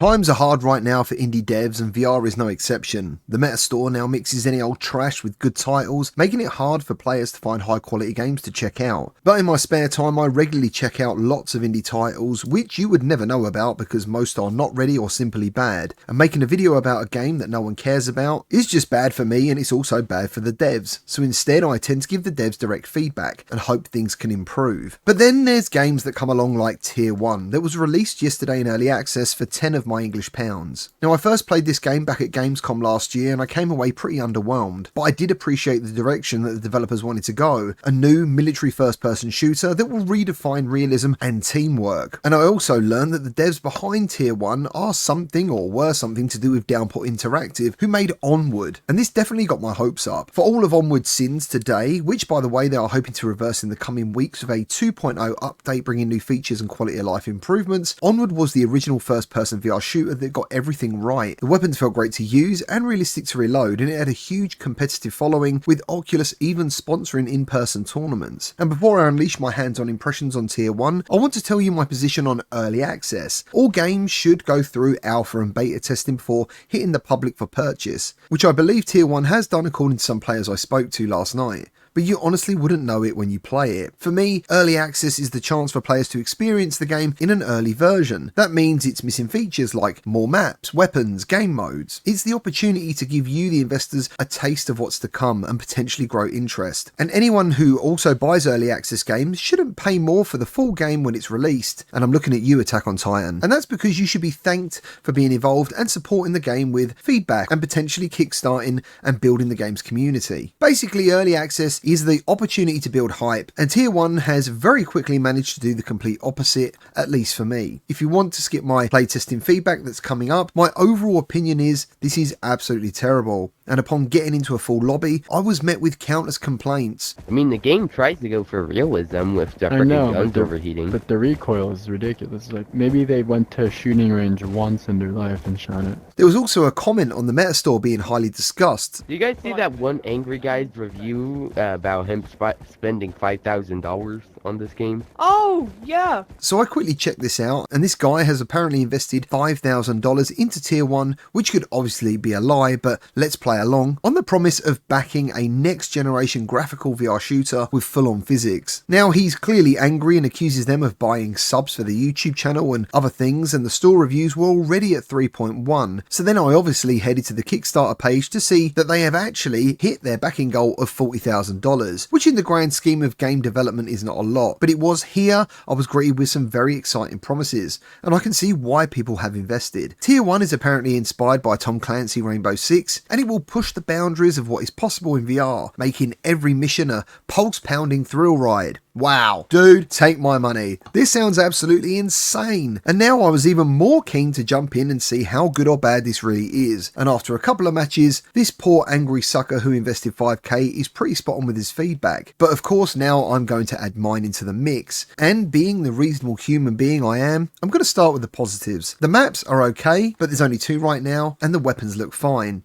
Times are hard right now for indie devs, and VR is no exception. The Meta Store now mixes any old trash with good titles, making it hard for players to find high quality games to check out. But in my spare time I regularly check out lots of indie titles which you would never know about because most are not ready or simply bad, and making a video about a game that no one cares about is just bad for me, and it's also bad for the devs. So instead I tend to give the devs direct feedback and hope things can improve. But then there's games that come along like Tier 1 that was released yesterday in early access for 10 of my English pounds. Now I first played this game back at Gamescom last year and I came away pretty underwhelmed, but I did appreciate the direction that the developers wanted to go, a new military first person shooter that will redefine realism and teamwork. And I also learned that the devs behind Tier 1 are something or were something to do with Downpour Interactive, who made Onward, and this definitely got my hopes up. For all of Onward's sins today, which by the way they are hoping to reverse in the coming weeks with a 2.0 update bringing new features and quality of life improvements, Onward was the original first person VR shooter that got everything right. The weapons felt great to use and realistic to reload, and it had a huge competitive following, with Oculus even sponsoring in-person tournaments. And before I unleash my hands-on impressions on Tier 1, I want to tell you my position on early access. All games should go through alpha and beta testing before hitting the public for purchase, which I believe Tier 1 has done according to some players I spoke to last night. But you honestly wouldn't know it when you play it. For me, early access is the chance for players to experience the game in an early version. That means it's missing features like more maps, weapons, game modes. It's the opportunity to give you, the investors, a taste of what's to come and potentially grow interest. And anyone who also buys early access games shouldn't pay more for the full game when it's released. And I'm looking at you, Attack on Titan. And that's because you should be thanked for being involved and supporting the game with feedback and potentially kickstarting and building the game's community. Basically, early access is the opportunity to build hype, and Tier 1 has very quickly managed to do the complete opposite, at least for me. If you want to skip my playtesting feedback that's coming up, my overall opinion is this is absolutely terrible. And upon getting into a full lobby, I was met with countless complaints. I mean, the game tries to go for realism with the freaking guns overheating. But the recoil is ridiculous. Like, maybe they went to a shooting range once in their life and shot it. There was also a comment on the Meta Store being highly discussed. Do you guys see that one angry guy's review about him spending $5,000 on this game? Oh, yeah. So I quickly checked this out, and this guy has apparently invested $5,000 into Tier 1, which could obviously be a lie, but let's play along, on the promise of backing a next generation graphical VR shooter with full-on physics. Now he's clearly angry and accuses them of buying subs for the YouTube channel and other things, and the store reviews were already at 3.1. So then I obviously headed to the Kickstarter page to see that they have actually hit their backing goal of $40,000, which in the grand scheme of game development is not a lot, but it was here I was greeted with some very exciting promises, and I can see why people have invested. Tier 1 is apparently inspired by Tom Clancy Rainbow Six, and it will push the boundaries of what is possible in VR, making every mission a pulse-pounding thrill ride. Wow, dude, take my money. This sounds absolutely insane. And now I was even more keen to jump in and see how good or bad this really is. And after a couple of matches, this poor angry sucker who invested 5k is pretty spot on with his feedback. But of course now I'm going to add mine into the mix. And being the reasonable human being I am, I'm going to start with the positives. The maps are okay, but there's only 2 right now, and the weapons look fine.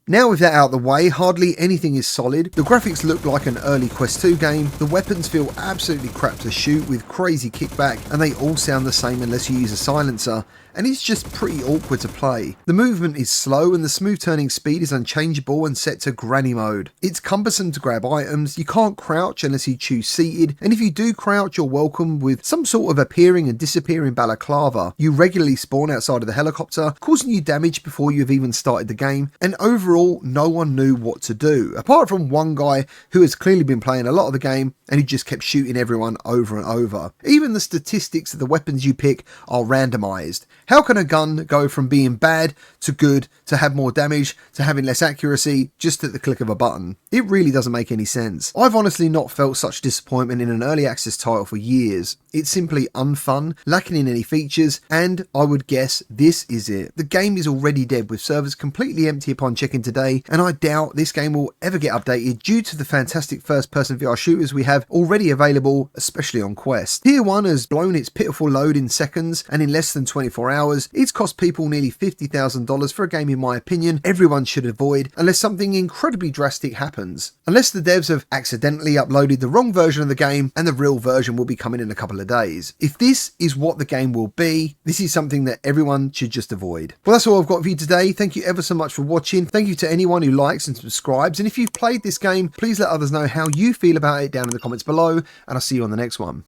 Now with that out of the way, hardly anything is solid. The graphics look like an early Quest 2 game, the weapons feel absolutely crap to shoot with crazy kickback, and they all sound the same unless you use a silencer, and it's just pretty awkward to play. The movement is slow and the smooth turning speed is unchangeable and set to granny mode. It's cumbersome to grab items, you can't crouch unless you choose seated, and if you do crouch you're welcomed with some sort of appearing and disappearing balaclava. You regularly spawn outside of the helicopter, causing you damage before you've even started the game, and overall no one knew what to do, apart from one guy who has clearly been playing a lot of the game and who just kept shooting everyone over and over. Even the statistics of the weapons you pick are randomized. How can a gun go from being bad to good to have more damage to having less accuracy just at the click of a button? It really doesn't make any sense. I've honestly not felt such disappointment in an early access title for years. It's simply unfun, lacking in any features, and I would guess this is it. The game is already dead with servers completely empty upon checking today, and I doubt this game will ever get updated due to the fantastic first-person VR shooters we have already available, especially on Quest. Tier 1 has blown its pitiful load in seconds, and in less than 24 hours. It's cost people nearly $50,000 for a game in my opinion everyone should avoid unless something incredibly drastic happens. Unless the devs have accidentally uploaded the wrong version of the game and the real version will be coming in a couple of days. If this is what the game will be, this is something that everyone should just avoid. Well, that's all I've got for you today. Thank you ever so much for watching. Thank you to anyone who likes and subscribes. And if you've played this game, please let others know how you feel about it down in the comments below. And I'll see you on the next one.